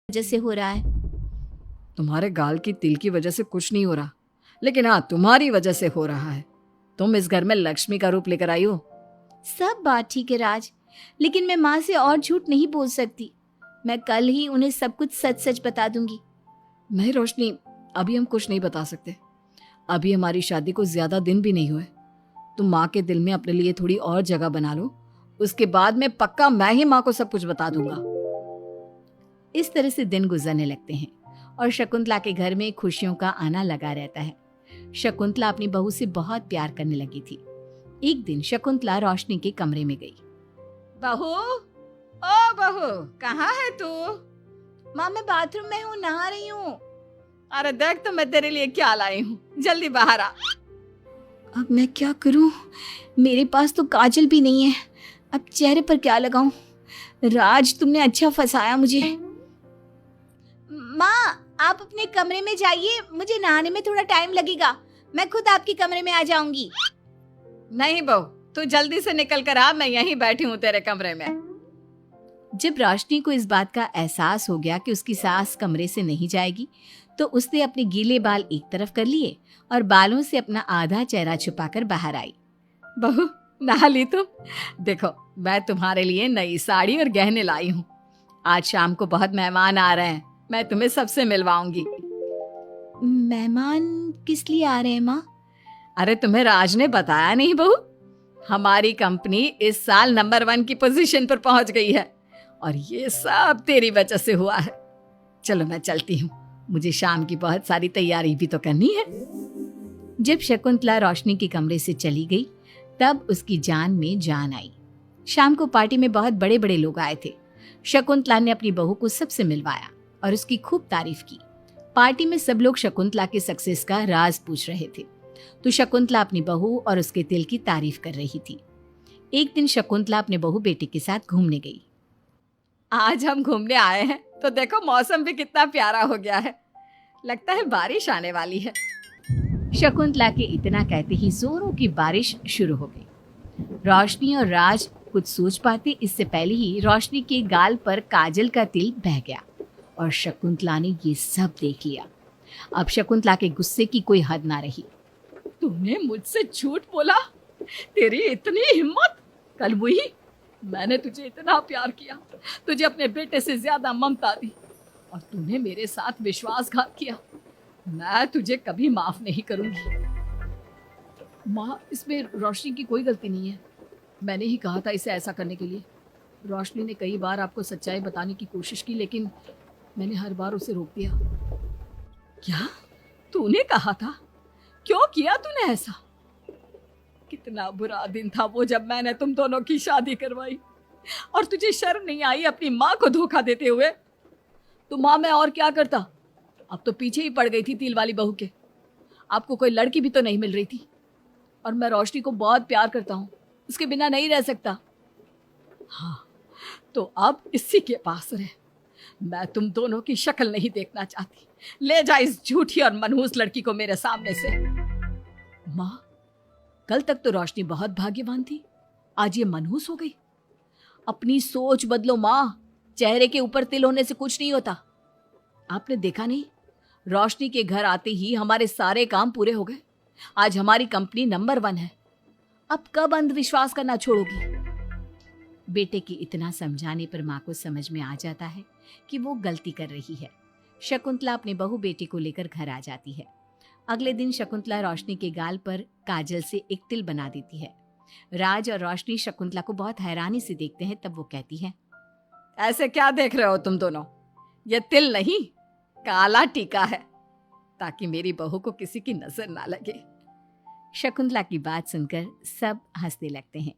वजह से हो रहा है। तुम्हारे गाल की तिल की वजह से कुछ नहीं हो रहा, लेकिन हाँ, तुम्हारी वजह से हो रहा है। तुम इस घर में लक्ष्मी का रूप लेकर आई हो। सब बात ठीक है राज, लेकिन मैं माँ से और झूठ नहीं बोल सकती। मैं कल ही उन्हें सब कुछ सच सच बता दूंगी। नहीं रोशनी, अभी हम कुछ नहीं बता सकते। अभी हमारी शादी को ज्यादा दिन भी नहीं हुए। तुम माँ के दिल में अपने लिए थोड़ी और जगह बना लो, उसके बाद में पक्का मैं ही माँ को सब कुछ बता दूंगा। इस तरह से दिन गुजरने लगते हैं और शकुंतला के घर में खुशियों का आना लगा रहता है। शकुंतला अपनी बहू से बहुत प्यार करने लगी थी। एक दिन शकुंतला रोशनी के कमरे में गई। बहू, ओ बहू, कहाँ है तू? माँ मैं बाथरूम में हूँ, नहा रही हूँ। अरे देख तो मैं तेरे लिए क्या लाई हूँ, जल्दी बाहर आ। अब मैं क्या करूँ? मेरे पास तो काजल भी नहीं है, अब चेहरे पर क्या लगाऊं? राज तुमने अच्छा फंसाया मुझे। माँ आप अपने कमरे में जाइए, मुझे नहाने में थोड़ा टाइम लगेगा। मैं खुद आपके कमरे में आ जाऊंगी। नहीं बहू, तू जल्दी से निकल कर आ, मैं यहीं बैठी हूँ तेरे कमरे में। जब रोशनी को इस बात का एहसास हो गया कि उसकी सास कमरे से नहीं जाएगी, तो उसने अपने गीले बाल एक तरफ कर लिए और बालों से अपना आधा चेहरा छुपाकर बाहर आई। बहू, नहा ली तुम? देखो, मैं तुम्हारे लिए नई साड़ी और गहने लाई हूँ। आज शाम को बहुत मेहमान आ रहे हैं, मैं तुम्हें सबसे मिलवाऊंगी। मेहमान किस लिए आ रहे हैं माँ? अरे तुम्हें राज ने बताया नहीं बहू? हमारी कंपनी इस साल नंबर 1 की पोजीशन पर पहुंच गई है और ये सब तेरी वजह से हुआ है। चलो मैं चलती हूँ, मुझे शाम की बहुत सारी तैयारी भी तो करनी है। जब शकुंतला रोशनी के कमरे से चली गई, तब उसकी जान में जान आई। शाम को पार्टी में बहुत बड़े बड़े लोग आए थे। शकुंतला ने अपनी बहू को सबसे मिलवाया और उसकी खूब तारीफ की। पार्टी में सब लोग शकुंतला के सक्सेस का राज पूछ रहे थे, तो शकुंतला अपनी बहू और उसके दिल की तारीफ कर रही थी। एक दिन शकुंतला अपने बहू बेटे के साथ घूमने गई। आज हम घूमने आए हैं तो देखो मौसम भी कितना प्यारा हो गया है, लगता है बारिश आने वाली है। शकुंतला के इतना कहते ही जोरों की बारिश शुरू हो गई। रोशनी और राज कुछ सोच पाते इससे पहले ही रोशनी के गाल पर काजल का तिल बह गया और शकुंतला ने ये सब देख लिया। अब शकुंतला के गुस्से की कोई हद ना रही। तूने मुझसे झूठ बोला? तेरी इतनी हिम्मत! कल वही मैंने तुझे इतना प्यार किया, तुझे अपने बेटे से ज्यादा ममता दी, और तूने मेरे साथ विश्वासघात किया। मैं तुझे कभी माफ नहीं करूंगी। माँ, इसमें रोशनी की कोई गलती नहीं है। मैंने ही कहा था इसे ऐसा करने के लिए। रोशनी ने कई बार आपको सच्चाई बताने की कोशिश की, लेकिन मैंने हर बार उसे रोक दिया। क्या तूने कहा था? क्यों किया तूने ऐसा? कितना बुरा दिन था वो जब मैंने तुम दोनों की शादी करवाई, और तुझे शर्म नहीं आई अपनी माँ को धोखा देते हुए? तो माँ, मैं और क्या करता? अब तो पीछे ही पड़ गई थी तिल वाली बहू के। आपको कोई लड़की भी तो नहीं मिल रही थी, और मैं रोशनी को बहुत प्यार करता हूँ, उसके बिना नहीं रह सकता। हाँ, तो अब इसी के पास रहे। मैं तुम दोनों की शक्ल नहीं देखना चाहती। ले जा इस झूठी और मनहूस लड़की को मेरे सामने से। माँ, कल तक तो रोशनी बहुत भाग्यवान थी, आज ये मनहूस हो गई। अपनी सोच बदलो माँ, चेहरे के ऊपर तिल होने से कुछ नहीं होता। आपने देखा नहीं, रोशनी के घर आते ही हमारे सारे काम पूरे हो गए। आज हमारी कंपनी नंबर 1 है। अब कब अंधविश्वास करना छोड़ोगी? बेटे के इतना समझाने पर माँ को समझ में आ जाता है कि वो गलती कर रही है। शकुंतला अपने बहू बेटे को लेकर घर आ जाती है। अगले दिन शकुंतला रोशनी के गाल पर काजल से एक तिल बना देती है। राज और रोशनी शकुंतला को बहुत हैरानी से देखते हैं। तब वो कहती है, ऐसे क्या देख रहे हो तुम दोनों? ये तिल नहीं, काला टीका है, ताकि मेरी बहू को किसी की नजर ना लगे। शकुंतला की बात सुनकर सब हंसने लगते हैं।